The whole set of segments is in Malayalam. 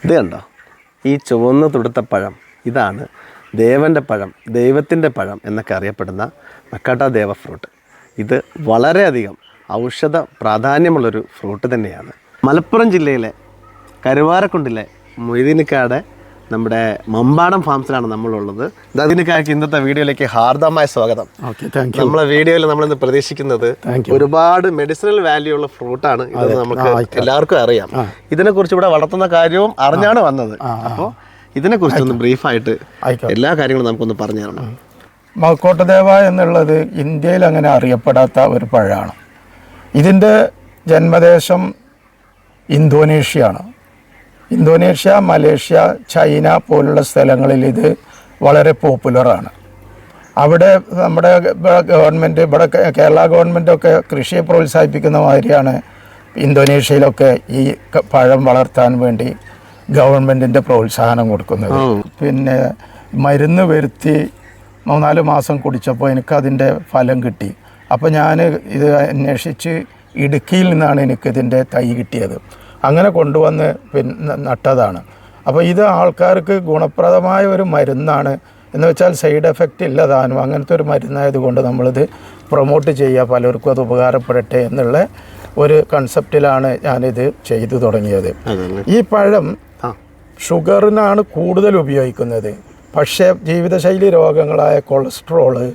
ഇത് കണ്ടോ, ഈ ചുവന്ന തുടുത്ത പഴം, ഇതാണ് ദേവൻ്റെ പഴം, ദൈവത്തിൻ്റെ പഴം എന്നൊക്കെ അറിയപ്പെടുന്ന മക്കാട്ട ഫ്രൂട്ട്. ഇത് വളരെയധികം ഔഷധ പ്രാധാന്യമുള്ളൊരു ഫ്രൂട്ട് തന്നെയാണ്. മലപ്പുറം ജില്ലയിലെ കരുവാരക്കുണ്ടിലെ മൊയ്തീനിക്കാട് നമ്മുടെ മമ്പാടം ഫാംസിലാണ് നമ്മളുള്ളത്. മൊയ്തീനിക്കായ്ക്ക് ഇന്നത്തെ വീഡിയോയിലേക്ക് ഹാർദമായ സ്വാഗതം. നമ്മളെ വീഡിയോയിൽ നമ്മളിന്ന് പ്രതീക്ഷിക്കുന്നത് ഒരുപാട് മെഡിസിനൽ വാല്യൂ ഉള്ള ഫ്രൂട്ടാണ്. ഇത് നമുക്ക് എല്ലാവർക്കും അറിയാം. ഇതിനെക്കുറിച്ച് ഇവിടെ വളർത്തുന്ന കാര്യവും അറിഞ്ഞാണ് വന്നത്. അപ്പോൾ ഇതിനെക്കുറിച്ചൊന്ന് ബ്രീഫായിട്ട് എല്ലാ കാര്യങ്ങളും നമുക്കൊന്ന് പറഞ്ഞു തരണം. മക്കാട്ട എന്നുള്ളത് ഇന്ത്യയിൽ അങ്ങനെ അറിയപ്പെടാത്ത ഒരു പഴമാണ്. ഇതിൻ്റെ ജന്മദേശം ഇന്തോനേഷ്യയാണ്. ഇന്തോനേഷ്യ, മലേഷ്യ, ചൈന പോലുള്ള സ്ഥലങ്ങളിൽ ഇത് വളരെ പോപ്പുലറാണ്. അവിടെ നമ്മുടെ ഗവൺമെൻറ്, ഇവിടെ കേരള ഗവൺമെൻറ്റൊക്കെ കൃഷിയെ പ്രോത്സാഹിപ്പിക്കുന്ന മാതിരിയാണ് ഇന്തോനേഷ്യയിലൊക്കെ ഈ പഴം വളർത്താൻ വേണ്ടി ഗവൺമെൻറ്റിൻ്റെ പ്രോത്സാഹനം കൊടുക്കുന്നത്. പിന്നെ മരുന്ന് വരുത്തി 3-4 മാസം കുടിച്ചപ്പോൾ എനിക്കതിൻ്റെ ഫലം കിട്ടി. അപ്പോൾ ഞാൻ ഇത് അന്വേഷിച്ച് ഇടുക്കിയിൽ നിന്നാണ് എനിക്കിതിൻ്റെ തൈ കിട്ടിയത്. അങ്ങനെ കൊണ്ടുവന്ന് പിന്നെ നട്ടതാണ്. അപ്പോൾ ഇത് ആൾക്കാർക്ക് ഗുണപ്രദമായ ഒരു മരുന്നാണ്. എന്ന് വെച്ചാൽ സൈഡ് എഫക്റ്റ് ഇല്ലതാനും അങ്ങനത്തെ ഒരു മരുന്നായതുകൊണ്ട് നമ്മളിത് പ്രൊമോട്ട് ചെയ്യുക, പലർക്കും അത് ഉപകാരപ്പെടട്ടെ എന്നുള്ള ഒരു കൺസെപ്റ്റിലാണ് ഞാനിത് ചെയ്തു തുടങ്ങിയത്. ഈ പഴം ഷുഗറിനാണ് കൂടുതൽ ഉപയോഗിക്കുന്നത്. പക്ഷേ ജീവിതശൈലി രോഗങ്ങളായ കൊളസ്ട്രോള്,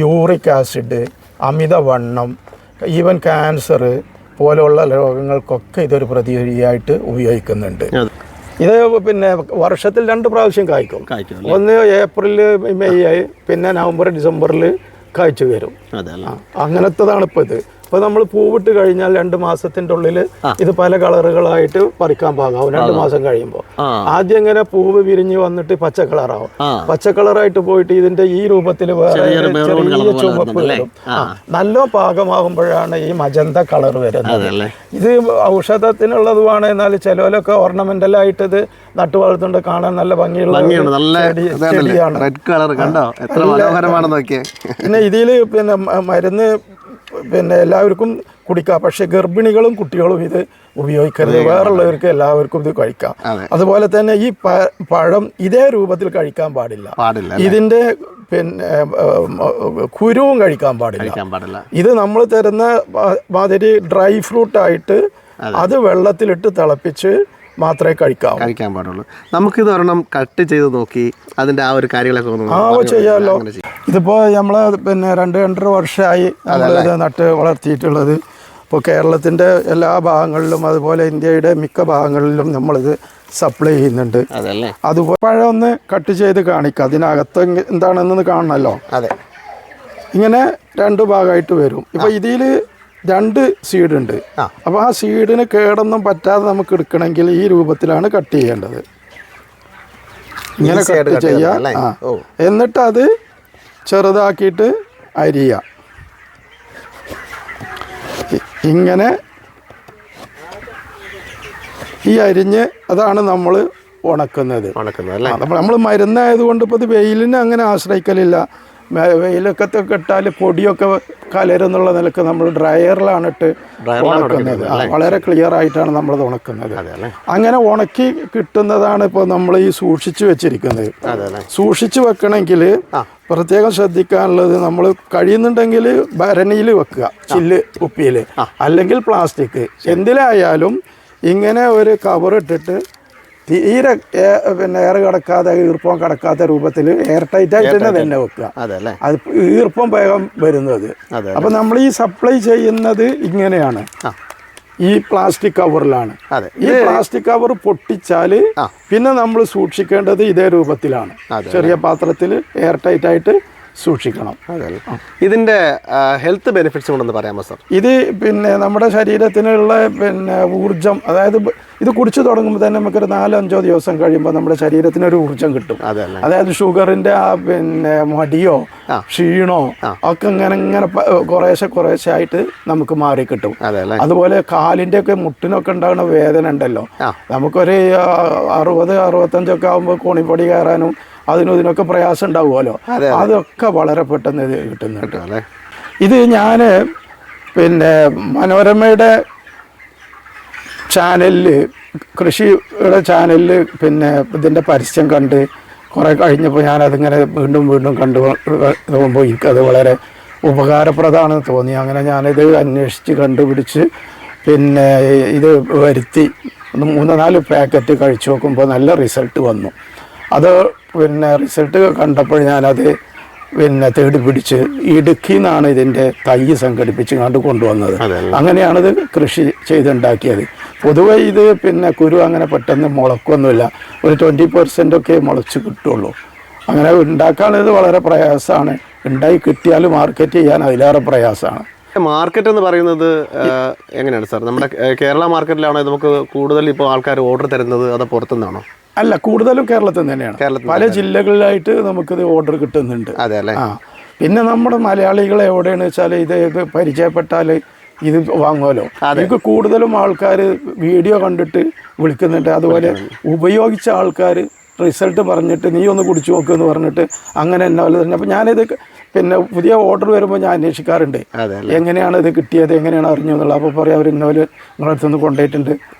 യൂറിക് ആസിഡ്, അമിതവണ്ണം, ഈവൻ ക്യാൻസർ പോലെയുള്ള രോഗങ്ങൾക്കൊക്കെ ഇതൊരു പ്രതിവിധിയായിട്ട് ഉപയോഗിക്കുന്നുണ്ട്. ഇത് പിന്നെ വർഷത്തിൽ 2 പ്രാവശ്യം കായ്ക്കും. ഒന്ന് ഏപ്രിൽ, മെയ്, പിന്നെ നവംബർ, ഡിസംബറിൽ കായ്ച്ചു വരും. അങ്ങനത്തതാണ് ഇപ്പോൾ ഇത്. അപ്പോൾ നമ്മൾ പൂവിട്ട് കഴിഞ്ഞാൽ 2 മാസത്തിൻ്റെ ഉള്ളിൽ ഇത് പല കളറുകളായിട്ട് പറിക്കാൻ പാകാവും. 2 മാസം കഴിയുമ്പോൾ ആദ്യം ഇങ്ങനെ പൂവ് വിരിഞ്ഞ് വന്നിട്ട് പച്ച കളറാവും. പച്ച കളറായിട്ട് പോയിട്ട് ഇതിന്റെ ഈ രൂപത്തിൽ ചെറിയ ചുവപ്പ് വരും. നല്ല പാകമാകുമ്പോഴാണ് ഈ മജന്ത കളർ വരുന്നത്. ഇത് ഔഷധത്തിനുള്ളതുമാണ്. എന്നാൽ ചിലവരൊക്കെ ഓർണമെന്റലായിട്ട് ഇത് നട്ടു വളർത്തുകൊണ്ട് കാണാൻ നല്ല ഭംഗിയുള്ള ചെടിയാണ്. പിന്നെ ഇതിൽ പിന്നെ മരുന്ന് പിന്നെ എല്ലാവർക്കും കുടിക്കാം. പക്ഷെ ഗർഭിണികളും കുട്ടികളും ഇത് ഉപയോഗിക്കരുത്. വേറുള്ളവർക്ക് എല്ലാവർക്കും ഇത് കഴിക്കാം. അതുപോലെ തന്നെ ഈ പഴം ഇതേ രൂപത്തിൽ കഴിക്കാൻ പാടില്ല. ഇതിന്റെ പിന്നെ കുരുവും കഴിക്കാൻ പാടില്ല. ഇത് നമ്മൾ തരുന്ന മാതിരി ഡ്രൈ ഫ്രൂട്ടായിട്ട് അത് വെള്ളത്തിലിട്ട് തിളപ്പിച്ച് മാത്രമേ കഴിക്കാൻ പാടുള്ളൂ. നമുക്കിത് ഒരെണ്ണം കട്ട് ചെയ്ത് നോക്കി അതിന്റെ ആ ഒരു കാര്യങ്ങളൊക്കെ ചെയ്യാമല്ലോ. ഇതിപ്പോൾ നമ്മൾ പിന്നെ 2-2.5 വർഷമായി നമ്മളിത് നട്ട് വളർത്തിയിട്ടുള്ളത്. ഇപ്പോൾ കേരളത്തിൻ്റെ എല്ലാ ഭാഗങ്ങളിലും അതുപോലെ ഇന്ത്യയുടെ മിക്ക ഭാഗങ്ങളിലും നമ്മളിത് സപ്ലൈ ചെയ്യുന്നുണ്ട്. അതുപോലെ പഴം ഒന്ന് കട്ട് ചെയ്ത് കാണിക്കാം. അതിനകത്ത് എന്താണെന്ന് കാണണമല്ലോ. ഇങ്ങനെ 2 ഭാഗമായിട്ട് വരും. ഇപ്പോൾ ഇതിൽ 2 സീഡുണ്ട്. അപ്പോൾ ആ സീഡിന് കേടൊന്നും പറ്റാതെ നമുക്ക് എടുക്കണമെങ്കിൽ ഈ രൂപത്തിലാണ് കട്ട് ചെയ്യേണ്ടത്. ഇങ്ങനെ കട്ട് ചെയ്യുക. എന്നിട്ട് അത് ചെറുതാക്കിയിട്ട് അരിയുക. ഇങ്ങനെ ഈ അരിഞ്ഞ് അതാണ് നമ്മൾ ഉണക്കുന്നത്. നമ്മൾ മരുന്നായതുകൊണ്ട് ഇപ്പോൾ ഇത് വെയിലിനെ അങ്ങനെ ആശ്രയിക്കലില്ല. വെയിലൊക്കെ ഇട്ടാൽ പൊടിയൊക്കെ കലരുന്നുള്ള നിലക്ക് നമ്മൾ ഡ്രയറിലാണ് ഇട്ട് ഉണക്കുന്നത്. വളരെ ക്ലിയർ ആയിട്ടാണ് നമ്മളത് ഉണക്കുന്നത്. അങ്ങനെ ഉണക്കി കിട്ടുന്നതാണ് ഇപ്പോൾ നമ്മൾ ഈ സൂക്ഷിച്ചു വെച്ചിരിക്കുന്നത്. സൂക്ഷിച്ചു വെക്കണമെങ്കിൽ പ്രത്യേകം ശ്രദ്ധിക്കാനുള്ളത്, നമ്മൾ കഴിയുന്നുണ്ടെങ്കിൽ ഭരണിയിൽ വെക്കുക, ചില്ല് കുപ്പിയിൽ, അല്ലെങ്കിൽ പ്ലാസ്റ്റിക്, എന്തിലായാലും ഇങ്ങനെ ഒരു കവർ ഇട്ടിട്ട് തീരെ പിന്നെ എയർ കടക്കാതെ, ഈർപ്പം കടക്കാത്ത രൂപത്തിൽ എയർ ടൈറ്റ് ആയിട്ട് തന്നെ വെക്കുക. അത് ഈർപ്പം വേഗം വരുന്നത്. അപ്പം നമ്മൾ ഈ സപ്ലൈ ചെയ്യുന്നത് ഇങ്ങനെയാണ്, ഈ പ്ലാസ്റ്റിക് കവറിലാണ്. ഈ പ്ലാസ്റ്റിക് കവർ പൊട്ടിച്ചാൽ പിന്നെ നമ്മൾ സൂക്ഷിക്കേണ്ടത് ഇതേ രൂപത്തിലാണ്. ചെറിയ പാത്രത്തിൽ എയർ ടൈറ്റ് ആയിട്ട് സൂക്ഷിക്കണം. ഇതിൻ്റെ ഹെൽത്ത് ബെനിഫിറ്റ്സ് കൊണ്ടൊന്ന് പറയാമോ സാർ? ഇത് പിന്നെ നമ്മുടെ ശരീരത്തിനുള്ള പിന്നെ ഊർജം, അതായത് ഇത് കുടിച്ചു തുടങ്ങുമ്പോൾ തന്നെ നമുക്കൊരു 4-5 ദിവസം കഴിയുമ്പോൾ നമ്മുടെ ശരീരത്തിനൊരു ഊർജം കിട്ടും. അതായത് ഷുഗറിൻ്റെ ആ പിന്നെ മടിയോ ക്ഷീണോ ഒക്കെ ഇങ്ങനെ കുറേശ്ശെ ആയിട്ട് നമുക്ക് മാറിക്കിട്ടും. അതുപോലെ കാലിൻ്റെ ഒക്കെ മുട്ടിനൊക്കെ ഉണ്ടാകുന്ന വേദന ഉണ്ടല്ലോ, നമുക്കൊരു 60-65 ഒക്കെ ആകുമ്പോൾ കോണിപ്പടി കയറാനും ഇതിനൊക്കെ പ്രയാസം ഉണ്ടാവുമല്ലോ, അതൊക്കെ വളരെ പെട്ടെന്ന് ഇത് കിട്ടുന്നുണ്ട്. ഇത് ഞാൻ പിന്നെ മനോരമയുടെ ചാനലിൽ കൃഷിയുടെ ചാനലിൽ പിന്നെ ഇതിൻ്റെ പരസ്യം കണ്ട് കുറേ കഴിഞ്ഞപ്പോൾ ഞാനതിങ്ങനെ വീണ്ടും വീണ്ടും കണ്ടു പോകുമ്പോൾ എനിക്കത് വളരെ ഉപകാരപ്രദമാണെന്ന് തോന്നി. അങ്ങനെ ഞാനിത് അന്വേഷിച്ച് കണ്ടുപിടിച്ച് പിന്നെ ഇത് വരുത്തി 3-4 പാക്കറ്റ് കഴിച്ചു നോക്കുമ്പോൾ നല്ല റിസൾട്ട് വന്നു. അത് പിന്നെ റിസൾട്ട് കണ്ടപ്പോൾ ഞാനത് പിന്നെ തേടി പിടിച്ച് ഇടുക്കിയിൽ നിന്നാണ് ഇതിൻ്റെ തൈ സംഘടിപ്പിച്ച് കണ്ട് കൊണ്ടുവന്നത്. അങ്ങനെയാണിത് കൃഷി ചെയ്തുണ്ടാക്കിയത്. പൊതുവെ ഇത് പിന്നെ കുരു അങ്ങനെ പെട്ടെന്ന് മുളക്കൊന്നുമില്ല, ഒരു 20% ഒക്കെ മുളച്ച് കിട്ടുള്ളൂ. അങ്ങനെ ഉണ്ടാക്കാനിത് വളരെ പ്രയാസമാണ്. ഉണ്ടായി കിട്ടിയാൽ മാർക്കറ്റ് ചെയ്യാൻ അതിലേറെ പ്രയാസമാണ്. മാർക്കറ്റ് എന്ന് പറയുന്നത് എങ്ങനെയാണ് സാർ? നമ്മുടെ കേരള മാർക്കറ്റിലാണോ നമുക്ക് കൂടുതൽ ഇപ്പോൾ ആൾക്കാർ ഓർഡർ തരുന്നത്, അതോ പുറത്തുനിന്നാണോ? അല്ല, കൂടുതലും കേരളത്തിൽ തന്നെയാണ്. പല ജില്ലകളിലായിട്ട് നമുക്കിത് ഓർഡർ കിട്ടുന്നുണ്ട്. അതെ അല്ലേ? പിന്നെ നമ്മുടെ മലയാളികൾ എവിടെയാണെന്ന് വെച്ചാൽ ഇത് പരിചയപ്പെട്ടാൽ ഇത് വാങ്ങുമല്ലോ. എനിക്ക് കൂടുതലും ആൾക്കാർ വീഡിയോ കണ്ടിട്ട് വിളിക്കുന്നുണ്ട്. അതുപോലെ ഉപയോഗിച്ച ആൾക്കാർ റിസൾട്ട് പറഞ്ഞിട്ട് നീ ഒന്ന് കുടിച്ചു നോക്കുമെന്ന് പറഞ്ഞിട്ട് അങ്ങനെ തന്നെ. അപ്പം ഞാനിത് പിന്നെ പുതിയ ഓർഡർ വരുമ്പോൾ ഞാൻ അന്വേഷിക്കാറുണ്ട്, എങ്ങനെയാണ് ഇത് കിട്ടിയത്, എങ്ങനെയാണ് അറിഞ്ഞു എന്നുള്ളത്. അപ്പോൾ പറയാം അവർ ഇന്നലെ നിങ്ങളുടെ അടുത്തുനിന്ന് കൊണ്ടുപോയിട്ടുണ്ട്,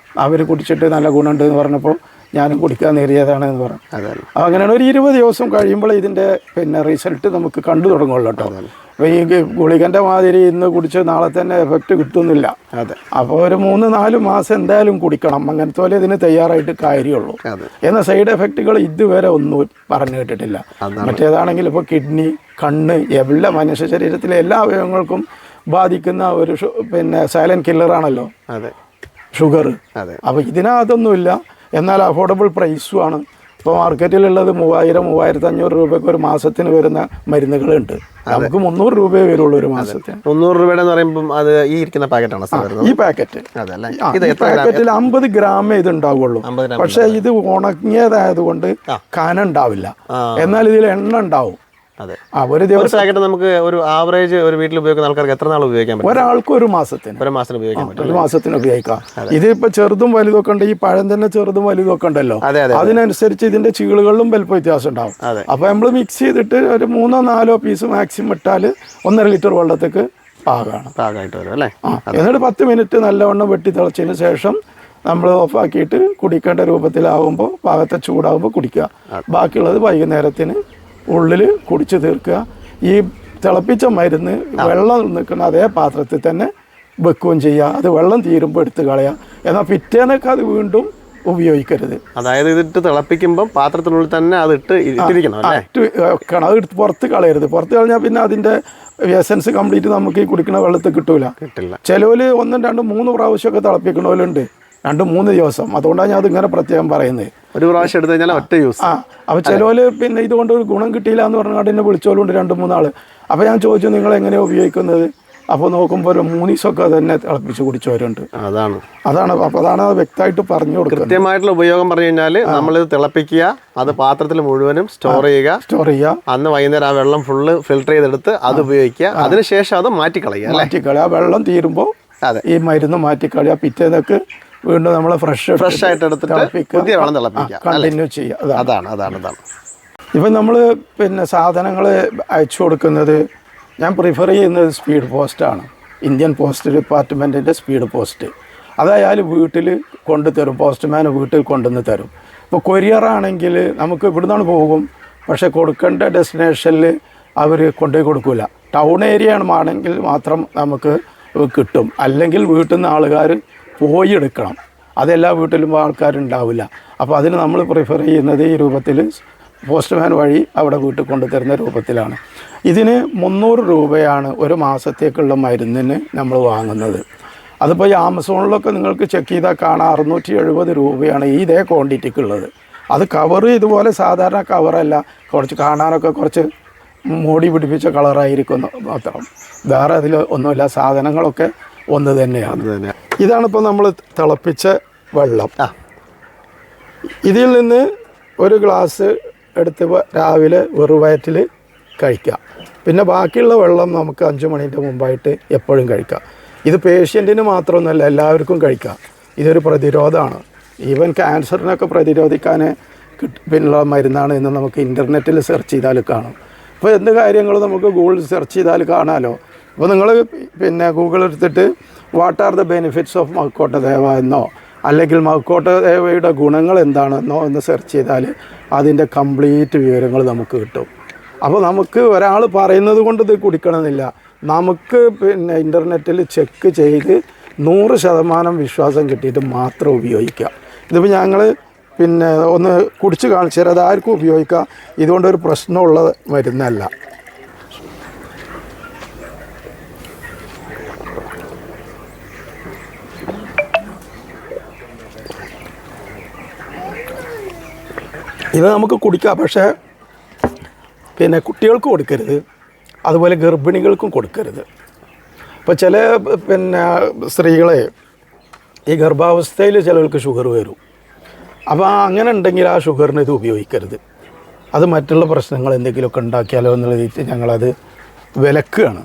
അവർ കുടിച്ചിട്ട് നല്ല ഗുണമുണ്ട് എന്ന് പറഞ്ഞപ്പോൾ ഞാനും കുടിക്കാൻ നേരിയതാണ് എന്ന് പറഞ്ഞു. അങ്ങനെയാണ് ഒരു 20 ദിവസം കഴിയുമ്പോൾ ഇതിൻ്റെ പിന്നെ റിസൾട്ട് നമുക്ക് കണ്ടു തുടങ്ങുള്ളൂ കേട്ടോ. അപ്പോൾ ഈ ഗുളികൻ്റെ മാതിരി ഇന്ന് കുടിച്ച് നാളെ തന്നെ എഫക്റ്റ് കിട്ടുന്നില്ല. അപ്പോൾ ഒരു 3-4 മാസം എന്തായാലും കുടിക്കണം. അങ്ങനത്തെ പോലെ ഇതിന് തയ്യാറായിട്ട് കാര്യമുള്ളൂ. എന്നാൽ സൈഡ് എഫക്റ്റുകൾ ഇതുവരെ ഒന്നും പറഞ്ഞു കേട്ടിട്ടില്ല. മറ്റേതാണെങ്കിൽ ഇപ്പോൾ കിഡ്നി, കണ്ണ്, എല്ലാ മനുഷ്യ ശരീരത്തിലെ എല്ലാ അവയവങ്ങൾക്കും ബാധിക്കുന്ന ഒരു പിന്നെ സൈലന്റ് കില്ലറാണല്ലോ ഷുഗർ. അപ്പോൾ ഇതിനകത്തൊന്നുമില്ല. എന്നാൽ അഫോർഡബിൾ പ്രൈസുമാണ്. ഇപ്പോൾ മാർക്കറ്റിലുള്ളത് 3000-3500 രൂപയ്ക്ക് ഒരു മാസത്തിന് വരുന്ന മരുന്നുകളുണ്ട്. നമുക്ക് 300 രൂപയെ വരുള്ളൂ ഒരു മാസത്തിന്. 300 രൂപയുടെ എന്ന് പറയുമ്പോൾ അത് ഈ ഇരിക്കുന്ന പാക്കറ്റാണ് ഈ പാക്കറ്റ്. ഈ പാക്കറ്റിൽ 50 ഗ്രാമേ ഇത് ഉണ്ടാവുള്ളൂ. പക്ഷേ ഇത് ഉണങ്ങിയതായതുകൊണ്ട് കനം ഉണ്ടാവില്ല, എന്നാൽ ഇതിൽ എണ്ണ ഉണ്ടാവും. ഒരു ദിവസം നമുക്ക് ഒരു ആവറേജ് ഒരു വീട്ടിൽ ഉപയോഗിക്കുന്ന ആൾക്കാർക്ക് എത്ര നാൾ ഉപയോഗിക്കാൻ പറ്റും? ഒരാൾക്ക് ഒരു മാസത്തിന് ഉപയോഗിക്കാം. ഇതിപ്പോ ചെറുതും വലുതൊക്കെ ഉണ്ട്. ഈ പഴം തന്നെ ചെറുതും വലുതൊക്കെ ഉണ്ടല്ലോ, അതിനനുസരിച്ച് ഇതിന്റെ ചീളുകളിലും വലുപ്പം വ്യത്യാസം ഉണ്ടാവും. അപ്പൊ നമ്മൾ മിക്സ് ചെയ്തിട്ട് ഒരു 3-4 പീസ് മാക്സിമം ഇട്ടാൽ 1.5 ലിറ്റർ വെള്ളത്തേക്ക് പാകമായിട്ട് വരും അല്ലേ. എന്നിട്ട് 10 മിനിറ്റ് നല്ലവണ്ണം വെട്ടി തിളച്ചതിന് ശേഷം നമ്മൾ ഓഫാക്കിയിട്ട് കുടിക്കേണ്ട രൂപത്തിലാവുമ്പോൾ പാകത്തെ ചൂടാകുമ്പോൾ കുടിക്കുക. ബാക്കിയുള്ളത് വൈകുന്നേരത്തിന് ഉള്ളിൽ കുടിച്ച് തീർക്കുക. ഈ തിളപ്പിച്ച മരുന്ന് വെള്ളം നിൽക്കുന്ന അതേ പാത്രത്തിൽ തന്നെ വെക്കുകയും ചെയ്യുക. അത് വെള്ളം തീരുമ്പോൾ എടുത്ത് കളയുക. എന്നാൽ പിറ്റേന്നൊക്കെ അത് വീണ്ടും ഉപയോഗിക്കരുത്. അതായത് ഇതിട്ട് തിളപ്പിക്കുമ്പോൾ പാത്രത്തിനുള്ളിൽ തന്നെ അത് ഇട്ടിരിക്കണം, അത് പുറത്ത് കളയരുത്. പുറത്ത് കളഞ്ഞാൽ പിന്നെ അതിൻ്റെ എസൻസ് കംപ്ലീറ്റ് നമുക്ക് ഈ കുടിക്കുന്ന വെള്ളത്തിൽ കിട്ടില്ല. ചിലവർ 1, 2, 3 പ്രാവശ്യമൊക്കെ തിളപ്പിക്കണവരുണ്ട്, 2-3 ദിവസം. അതുകൊണ്ടാണ് ഞാൻ അതിങ്ങനെ പ്രത്യേകം പറയുന്നത്. ഒരു പ്രാവശ്യം എടുത്തു കഴിഞ്ഞാൽ ഒറ്റ യൂസ്. അപ്പോൾ ചിലവർ പിന്നെ ഇതുകൊണ്ട് ഒരു ഗുണം കിട്ടിയില്ല എന്ന് പറഞ്ഞാൽ എന്നെ വിളിച്ചോലുണ്ട് 2-3 ആൾ. അപ്പോൾ ഞാൻ ചോദിച്ചു നിങ്ങൾ എങ്ങനെയാണ് ഉപയോഗിക്കുന്നത്? അപ്പോൾ നോക്കുമ്പോൾ ഒരു 3 ദിവസമൊക്കെ തന്നെ തിളപ്പിച്ച് കുടിച്ചവരുണ്ട്. അപ്പോൾ അതാണ് അത് വ്യക്തമായിട്ട് പറഞ്ഞു കൊടുക്കുക. കൃത്യമായിട്ടുള്ള ഉപയോഗം പറഞ്ഞു കഴിഞ്ഞാൽ നമ്മളിത് തിളപ്പിക്കുക, അത് പാത്രത്തിൽ മുഴുവനും സ്റ്റോർ ചെയ്യുക. അന്ന് വൈകുന്നേരം ആ വെള്ളം ഫുള്ള് ഫിൽട്ടർ ചെയ്തെടുത്ത് അത് ഉപയോഗിക്കുക. അതിനുശേഷം അത് മാറ്റിക്കളയുക. വെള്ളം തീരുമ്പോൾ ഈ മരുന്ന് മാറ്റിക്കളയുക. പിറ്റേന്നൊക്കെ വീണ്ടും നമ്മൾ ഫ്രഷ് ആയിട്ട് എടുത്തിട്ട് പുതിയ വെള്ളം തിളപ്പിക്കുക, കണ്ടിന്യൂ ചെയ്യുക. അതാണ്. ഇപ്പം നമ്മൾ പിന്നെ സാധനങ്ങൾ അയച്ചു കൊടുക്കുന്നത് ഞാൻ പ്രിഫർ ചെയ്യുന്നത് സ്പീഡ് പോസ്റ്റാണ്. ഇന്ത്യൻ പോസ്റ്റ് ഡിപ്പാർട്ട്മെൻറ്റിൻ്റെ സ്പീഡ് പോസ്റ്റ്. അതായാലും വീട്ടിൽ കൊണ്ടുതരും, പോസ്റ്റ്മാൻ വീട്ടിൽ കൊണ്ടുവന്ന് തരും. ഇപ്പോൾ കൊറിയറാണെങ്കിൽ നമുക്ക് ഇവിടുന്നാണ് പോകും, പക്ഷേ കൊടുക്കേണ്ട ഡെസ്റ്റിനേഷനിൽ അവർ കൊണ്ടുപോയി കൊടുക്കില്ല. ടൗൺ ഏരിയ ആണെങ്കിൽ മാത്രം നമുക്ക് കിട്ടും. അല്ലെങ്കിൽ വീട്ടിൽ നിന്ന് ആൾക്കാർ പോയി എടുക്കണം. അതെല്ലാ വീട്ടിലും ആൾക്കാരുണ്ടാവില്ല. അപ്പോൾ അതിന് നമ്മൾ പ്രിഫർ ചെയ്യുന്നത് ഈ രൂപത്തിൽ പോസ്റ്റ്മാൻ വഴി അവിടെ വീട്ടിൽ കൊണ്ടുതരുന്ന രൂപത്തിലാണ്. ഇതിന് 300 രൂപയാണ് ഒരു മാസത്തേക്കുള്ള മരുന്നിന് നമ്മൾ വാങ്ങുന്നത്. അതിപ്പോൾ ഈ ആമസോണിലൊക്കെ നിങ്ങൾക്ക് ചെക്ക് ചെയ്താൽ കാണാം 670 രൂപയാണ് ഇതേ ക്വാണ്ടിറ്റിക്കുള്ളത്. അത് കവറ് ഇതുപോലെ സാധാരണ കവറല്ല, കുറച്ച് കാണാനൊക്കെ കുറച്ച് മോടി പിടിപ്പിച്ച കളറായിരിക്കുന്നു മാത്രം. വേറെ അതിൽ ഒന്നുമില്ല, സാധനങ്ങളൊക്കെ ഒന്ന് തന്നെയാണ്. ഇതാണിപ്പോൾ നമ്മൾ തിളപ്പിച്ച വെള്ളം. ഇതിൽ നിന്ന് ഒരു ഗ്ലാസ് എടുത്ത് രാവിലെ വെറുവയറ്റിൽ കഴിക്കുക. പിന്നെ ബാക്കിയുള്ള വെള്ളം നമുക്ക് 5 മണിൻ്റെ മുമ്പായിട്ട് എപ്പോഴും കഴിക്കാം. ഇത് പേഷ്യൻറ്റിന് മാത്രമൊന്നുമല്ല, എല്ലാവർക്കും കഴിക്കാം. ഇതൊരു പ്രതിരോധമാണ്. ഈവൻ ക്യാൻസറിനൊക്കെ പ്രതിരോധിക്കാൻ പിന്നുള്ള മരുന്നാണ് എന്ന് നമുക്ക് ഇൻ്റർനെറ്റിൽ സെർച്ച് ചെയ്താൽ കാണും. ഇപ്പോൾ എന്ത് കാര്യങ്ങളും നമുക്ക് ഗൂഗിൾ സെർച്ച് ചെയ്താൽ കാണാമല്ലോ. അപ്പോൾ നിങ്ങൾ പിന്നെ ഗൂഗിൾ എടുത്തിട്ട് what are the benefits of mahkota dewa എന്നോ അല്ലെങ്കിൽ മക്കോട്ട ദേവയുടെ ഗുണങ്ങൾ എന്താണെന്നോ എന്ന് സെർച്ച് ചെയ്താൽ അതിൻ്റെ കംപ്ലീറ്റ് വിവരങ്ങൾ നമുക്ക് കിട്ടും. അപ്പോൾ നമുക്ക് ഒരാൾ പറയുന്നത് കൊണ്ട് ഇത് കുടിക്കണമെന്നില്ല. നമുക്ക് പിന്നെ ഇൻ്റർനെറ്റിൽ ചെക്ക് ചെയ്ത് 100% വിശ്വാസം കിട്ടിയിട്ട് മാത്രം ഉപയോഗിക്കാം. ഇതിപ്പോൾ ഞങ്ങൾ പിന്നെ ഒന്ന് കുടിച്ച് കാണിച്ചു തരാം. അതാർക്കും ഉപയോഗിക്കാം. ഇതുകൊണ്ടൊരു പ്രശ്നമുള്ള മരുന്നല്ല. ഇത് നമുക്ക് കുടിക്കാം, പക്ഷേ പിന്നെ കുട്ടികൾക്ക് കൊടുക്കരുത്, അതുപോലെ ഗർഭിണികൾക്കും കൊടുക്കരുത്. ഇപ്പോൾ ചില പിന്നെ സ്ത്രീകളെ ഈ ഗർഭാവസ്ഥയിൽ ചിലർക്ക് ഷുഗർ വരും. അപ്പോൾ അങ്ങനെ ഉണ്ടെങ്കിൽ ആ ഷുഗറിന് ഇത് ഉപയോഗിക്കരുത്. അത് മറ്റുള്ള പ്രശ്നങ്ങൾ എന്തെങ്കിലുമൊക്കെ ഉണ്ടാക്കിയാലോ എന്നുള്ള രീതിയിൽ ഞങ്ങളത് വിലക്കുകയാണ്.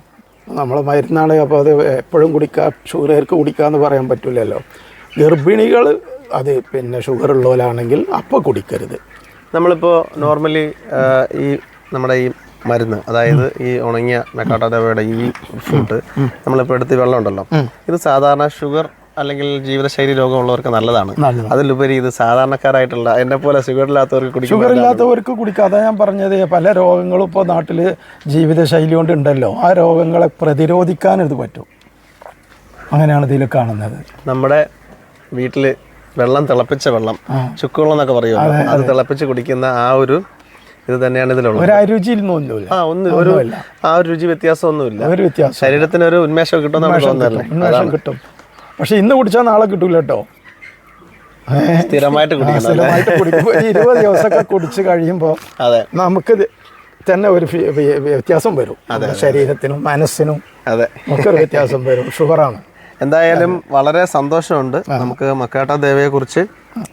നമ്മൾ മരുന്നാണ്, അപ്പോൾ അത് എപ്പോഴും കുടിക്കുക, ഷുഗറുകാർക്ക് കുടിക്കുക എന്ന് പറയാൻ പറ്റില്ലല്ലോ. ഗർഭിണികൾ അത് പിന്നെ ഷുഗർ ഉള്ളവരാണെങ്കിൽ അപ്പോൾ കുടിക്കരുത്. നമ്മളിപ്പോൾ നോർമലി ഈ നമ്മുടെ ഈ മരുന്ന്, അതായത് ഈ ഉണങ്ങിയ മക്കാട്ട ദേവയുടെ ഈ ഫ്രൂട്ട് നമ്മളിപ്പോൾ എടുത്ത് വെള്ളം ഉണ്ടല്ലോ, ഇത് സാധാരണ ഷുഗർ അല്ലെങ്കിൽ ജീവിതശൈലി രോഗമുള്ളവർക്ക് നല്ലതാണ്. അതിലുപരി ഇത് സാധാരണക്കാരായിട്ടുള്ള എന്നെ പോലെ ഷുഗർ ഇല്ലാത്തവർക്ക് കുടിക്കാതെ ഞാൻ പറഞ്ഞത് പല രോഗങ്ങളും ഇപ്പോൾ നാട്ടിൽ ജീവിതശൈലി കൊണ്ട് ഉണ്ടല്ലോ, ആ രോഗങ്ങളെ പ്രതിരോധിക്കാൻ ഇത് പറ്റും. അങ്ങനെയാണ് ഇതിൽ കാണുന്നത്. നമ്മുടെ വീട്ടിൽ വെള്ളം തിളപ്പിച്ച വെള്ളം, ചുക്കുവെള്ളം എന്നൊക്കെ പറയുമല്ലോ, അത് തിളപ്പിച്ച് കുടിക്കുന്ന ആ ഒരു ഇത് തന്നെയാണ് ഇതിലുള്ളത്. ആ ഒരു രുചി വ്യത്യാസം ഒന്നുമില്ല. ശരീരത്തിന് ഒരു ഉന്മേഷം കിട്ടുമെന്നാണ് കിട്ടും. പക്ഷെ ഇന്ന് കുടിച്ചാൽ നാളെ കിട്ടൂല കേട്ടോ. സ്ഥിരമായിട്ട് കുടിക്കുമ്പോൾ 20 ദിവസമൊക്കെ കുടിച്ച് കഴിയുമ്പോൾ നമുക്ക് തന്നെ ഒരു വ്യത്യാസം വരും. ശരീരത്തിനും മനസ്സിനും ഒക്കെ ഒരു വ്യത്യാസം വരും. ഷുഗറാണ്. എന്തായാലും വളരെ സന്തോഷമുണ്ട്. നമുക്ക് മക്കാട്ട ദേവയെ കുറിച്ച്,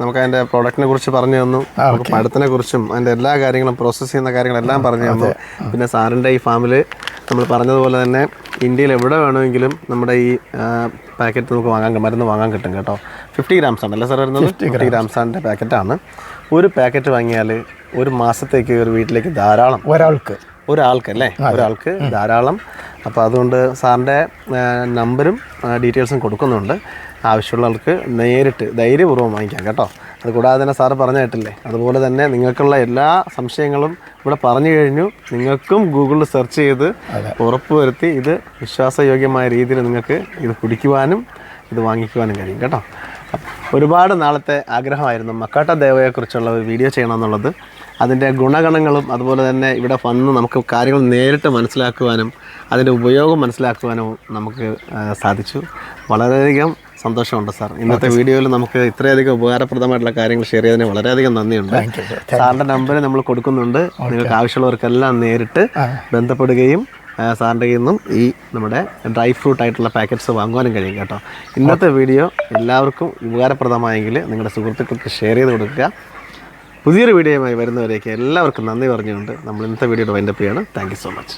നമുക്ക് അതിൻ്റെ പ്രോഡക്റ്റിനെ കുറിച്ച് പറഞ്ഞു തന്നു, നമുക്ക് പഴത്തിനെ കുറിച്ചും അതിൻ്റെ എല്ലാ കാര്യങ്ങളും, പ്രോസസ്സ് ചെയ്യുന്ന കാര്യങ്ങളെല്ലാം പറഞ്ഞു തന്നു. പിന്നെ സാറിൻ്റെ ഈ ഫാമിൽ നമ്മൾ പറഞ്ഞതുപോലെ തന്നെ ഇന്ത്യയിൽ എവിടെ വേണമെങ്കിലും നമ്മുടെ ഈ പാക്കറ്റ് നമുക്ക് മരുന്ന് വാങ്ങാൻ കിട്ടും കേട്ടോ. 50 grams ആണല്ലേ സാർ വരുന്നത്? 50 grams പാക്കറ്റാണ്. ഒരു പാക്കറ്റ് വാങ്ങിയാൽ ഒരു മാസത്തേക്ക് ഒരു വീട്ടിലേക്ക് ധാരാളം, ഒരാൾക്കല്ലേ, ഒരാൾക്ക് ധാരാളം. അപ്പോൾ അതുകൊണ്ട് സാറിൻ്റെ നമ്പരും ഡീറ്റെയിൽസും കൊടുക്കുന്നുണ്ട്. ആവശ്യമുള്ളവർക്ക് നേരിട്ട് ധൈര്യപൂർവ്വം വാങ്ങിക്കാം കേട്ടോ. അതുകൂടാതെ തന്നെ സാറ് പറഞ്ഞു കേട്ടില്ലേ, അതുപോലെ തന്നെ നിങ്ങൾക്കുള്ള എല്ലാ സംശയങ്ങളും ഇവിടെ പറഞ്ഞു കഴിഞ്ഞു. നിങ്ങൾക്കും ഗൂഗിളിൽ സെർച്ച് ചെയ്ത് ഉറപ്പുവരുത്തി ഇത് വിശ്വാസയോഗ്യമായ രീതിയിൽ നിങ്ങൾക്ക് ഇത് കുടിക്കുവാനും ഇത് വാങ്ങിക്കുവാനും കഴിയും കേട്ടോ. ഒരുപാട് നാളത്തെ ആഗ്രഹമായിരുന്നു മക്കാട്ട ദേവയെക്കുറിച്ചുള്ള ഒരു വീഡിയോ ചെയ്യണമെന്നുള്ളത്. അതിൻ്റെ ഗുണഗണങ്ങളും അതുപോലെ തന്നെ ഇവിടെ വന്ന് നമുക്ക് കാര്യങ്ങൾ നേരിട്ട് മനസ്സിലാക്കുവാനും അതിൻ്റെ ഉപയോഗം മനസ്സിലാക്കുവാനും നമുക്ക് സാധിച്ചു. വളരെയധികം സന്തോഷമുണ്ട് സാർ. ഇന്നത്തെ വീഡിയോയിൽ നമുക്ക് ഇത്രയധികം ഉപകാരപ്രദമായിട്ടുള്ള കാര്യങ്ങൾ ഷെയർ ചെയ്തതിന് വളരെയധികം നന്ദിയുണ്ട്. സാറിൻ്റെ നമ്പർ നമ്മൾ കൊടുക്കുന്നുണ്ട്. നിങ്ങൾക്ക് ആവശ്യമുള്ളവർക്കെല്ലാം നേരിട്ട് ബന്ധപ്പെടുകയും സാറിൻ്റെ കയ്യിൽ നിന്നും ഈ നമ്മുടെ ഡ്രൈ ഫ്രൂട്ട് ആയിട്ടുള്ള പാക്കറ്റ്സ് വാങ്ങുവാനും കഴിയും കേട്ടോ. ഇന്നത്തെ വീഡിയോ എല്ലാവർക്കും ഉപകാരപ്രദമായെങ്കിൽ നിങ്ങളുടെ സുഹൃത്തുക്കൾക്ക് ഷെയർ ചെയ്ത് കൊടുക്കുക. പുതിയൊരു വീഡിയോയുമായി വരുന്നവരേക്ക് എല്ലാവർക്കും നന്ദി പറഞ്ഞുകൊണ്ട് നമ്മൾ ഇന്നത്തെ വീഡിയോയുടെ വൈൻഡപ്പ് ചെയ്യാണ്. Thank you so much.